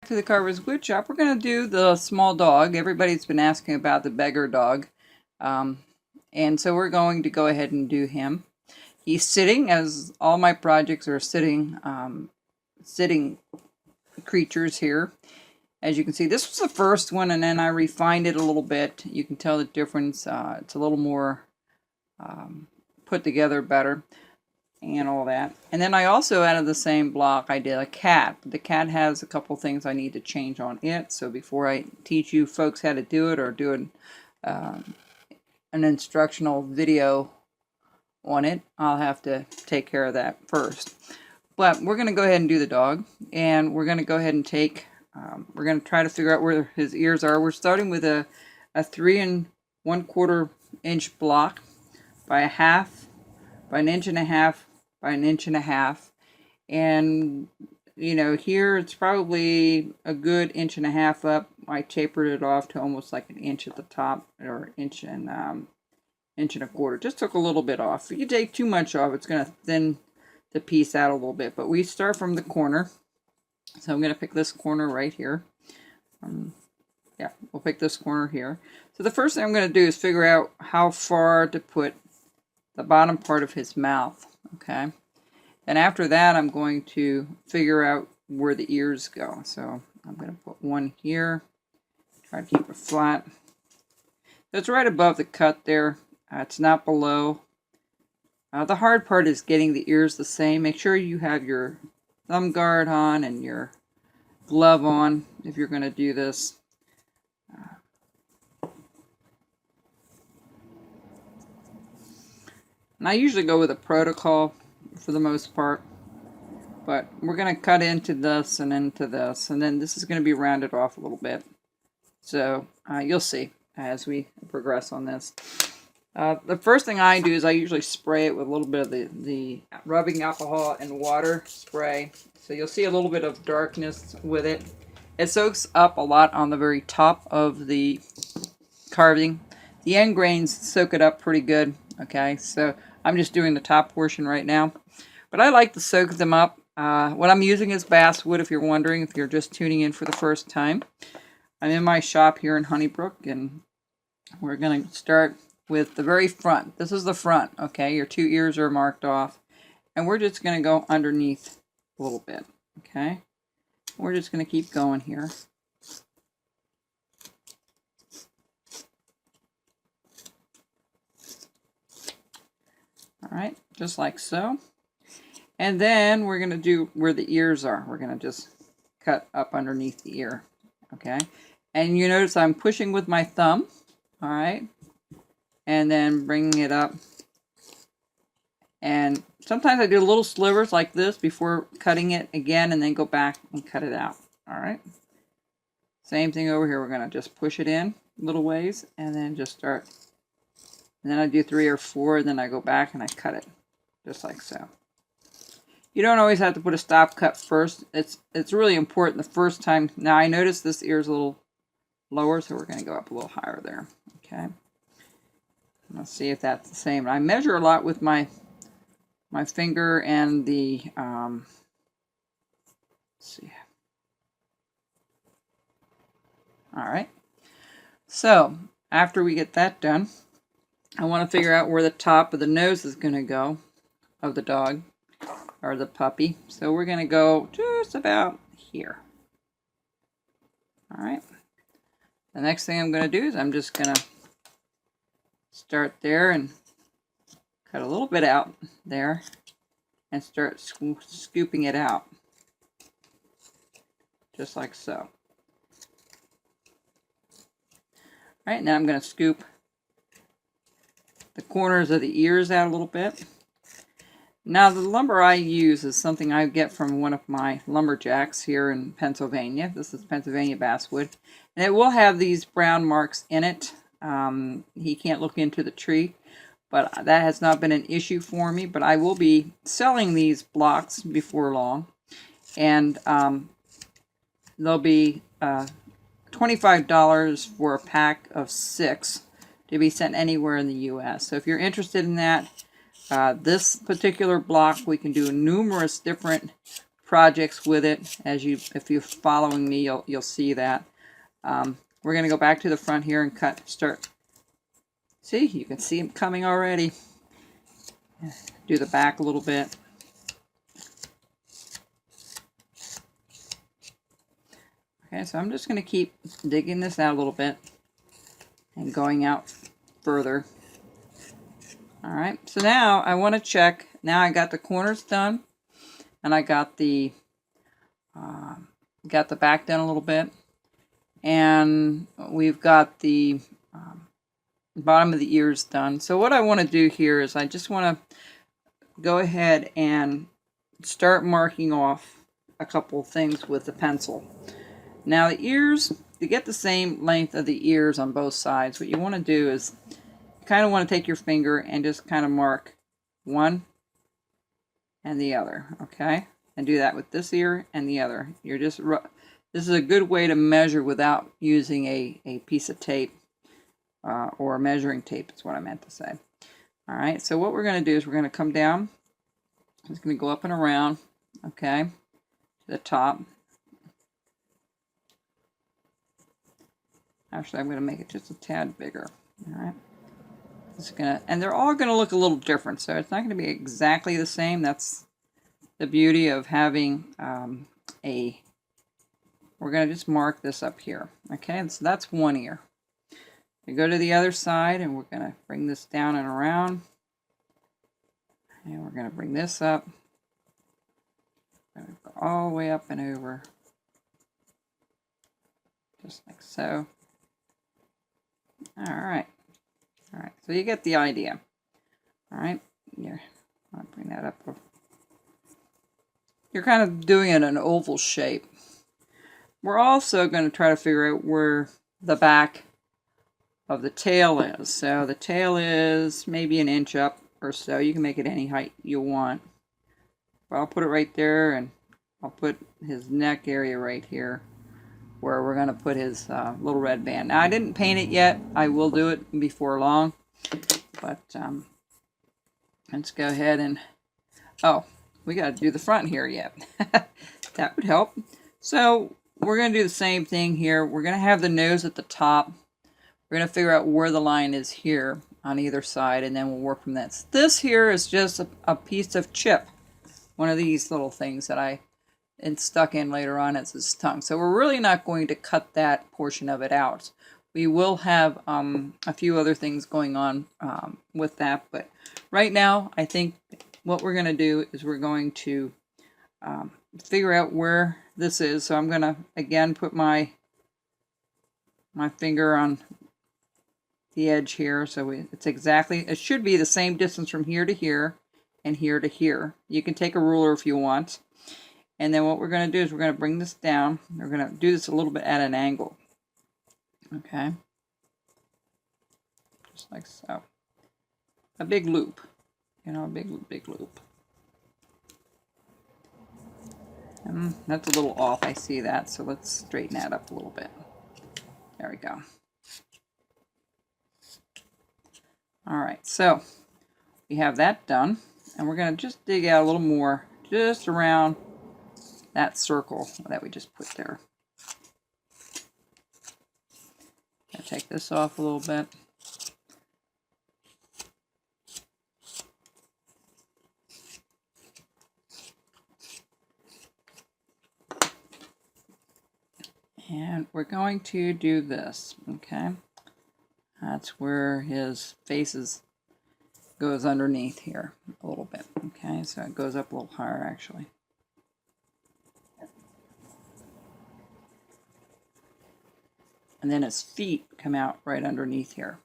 To the Carver's Woodshop, we're going to do the small dog. Everybody's been asking about the Beggar dog. And so we're going to go ahead and do him. He's sitting, as all my projects are sitting creatures here. As you can see, this was the first one, and then I refined it a little bit. You can tell the difference. It's a little more put together better and all that. And then I also, out of the same block, I did a cat. The cat has a couple things I need to change on it. So before I teach you folks how to do it or do an instructional video on it, I'll have to take care of that first. But we're going to go ahead and do the dog. And we're going to go ahead and take, we're going to try to figure out where his ears are. We're starting with a 3 1/4 inch block by a 1/2 by 1 1/2 by 1 1/2. And you know, here it's probably a good 1.5 inches up. I tapered it off to almost like 1 inch at the top, or 1 1.25 inches. Just took a little bit off. If you take too much off, it's going to thin the piece out a little bit. But we start from the corner. So I'm going to pick this corner right here. Yeah, we'll pick this corner here. So the first thing I'm going to do is figure out how far to put the bottom part of his mouth. Okay. And after that, I'm going to figure out where the ears go. So I'm going to put one here. Try to keep it flat. It's right above the cut there. It's not below. The hard part is getting the ears the same. Make sure you have your thumb guard on and your glove on if you're going to do this. And I usually go with a protocol for the most part. But we're going to cut into this and into this. And then this is going to be rounded off a little bit. So you'll see as we progress on this. The first thing I do is I usually spray it with a little bit of the rubbing alcohol and water spray. So you'll see a little bit of darkness with it. It soaks up a lot on the very top of the carving. The end grains soak it up pretty good. Okay, so I'm just doing the top portion right now. But I like to soak them up. What I'm using is basswood, if you're wondering, if you're just tuning in for the first time. I'm in my shop here in Honeybrook, and we're going to start with the very front. This is the front, okay? Your 2 ears are marked off. And we're just going to go underneath a little bit, okay? We're just going to keep going here. All right, just like so. And then we're going to do where the ears are. We're going to just cut up underneath the ear, okay? And you notice I'm pushing with my thumb, all right? And then bringing it up. And sometimes I do little slivers like this before cutting it again, and then go back and cut it out, all right? Same thing over here. We're going to just push it in little ways, and then just start. And then I do 3 or 4, and then I go back and I cut it, just like so. You don't always have to put a stop cut first. It's really important the first time. Now I notice this ear is a little lower, so we're going to go up a little higher there. Okay. Let's see if that's the same. I measure a lot with my finger and the let's see. All right. So after we get that done, I want to figure out where the top of the nose is going to go of the dog or the puppy. So we're going to go just about here. All right. The next thing I'm going to do is I'm just going to start there and cut a little bit out there and start scooping it out. Just like so. All right, now I'm going to scoop the corners of the ears out a little bit. Now the lumber I use is something I get from one of my lumberjacks here in Pennsylvania. This is Pennsylvania basswood. And it will have these brown marks in it. He can't look into the tree, but that has not been an issue for me. But I will be selling these blocks before long. And they'll be $25 for a pack of 6 to be sent anywhere in the U.S. So if you're interested in that, this particular block, we can do numerous different projects with it. If you're following me, you'll see that. We're going to go back to the front here and start. See, you can see them coming already. Do the back a little bit. Okay, so I'm just going to keep digging this out a little bit and going out further. All right, so now I want to check. Now I got the corners done, and I got the back done a little bit, and we've got the bottom of the ears done. So what I want to do here is I just want to go ahead and start marking off a couple things with the pencil. Now the ears, to get the same length of the ears on both sides, what you want to do is you kind of want to take your finger and just kind of mark one and the other, okay? And do that with this ear and the other. This is a good way to measure without using a piece of tape or a measuring tape is what I meant to say. All right, so what we're going to do is we're going to come down. It's going to go up and around, okay, to the top. Actually, I'm going to make it just a tad bigger. All right. And they're all going to look a little different, so it's not going to be exactly the same. That's the beauty of having we're going to just mark this up here. Okay, so that's one ear. We go to the other side, and we're going to bring this down and around. And we're going to bring this up. We're going to go all the way up and over. Just like so. All right. All right, so you get the idea. All right, here, I'll bring that up. You're kind of doing it in an oval shape. We're also going to try to figure out where the back of the tail is. So the tail is maybe an inch up or so. You can make it any height you want. But I'll put it right there, and I'll put his neck area right here, where we're going to put his little red band. Now, I didn't paint it yet. I will do it before long. But let's go ahead and... Oh, we got to do the front here yet. That would help. So we're going to do the same thing here. We're going to have the nose at the top. We're going to figure out where the line is here on either side, and then we'll work from that. This here is just a piece of chip. One of these little things that I... and stuck in later on as his tongue. So we're really not going to cut that portion of it out. We will have a few other things going on with that, but right now I think what we're going to do is we're going to figure out where this is. So I'm going to again put my finger on the edge here. So it should be the same distance from here to here and here to here. You can take a ruler if you want. And then what we're going to do is we're going to bring this down. We're going to do this a little bit at an angle. Okay. Just like so. A big loop. You know, a big loop. And that's a little off. I see that. So let's straighten that up a little bit. There we go. All right. So we have that done. And we're going to just dig out a little more just around that circle that we just put there. I'll take this off a little bit. And we're going to do this, okay? That's where his face goes underneath here a little bit, okay? So it goes up a little higher actually. And then his feet come out right underneath here.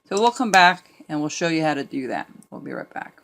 So we'll come back and we'll show you how to do that. We'll be right back.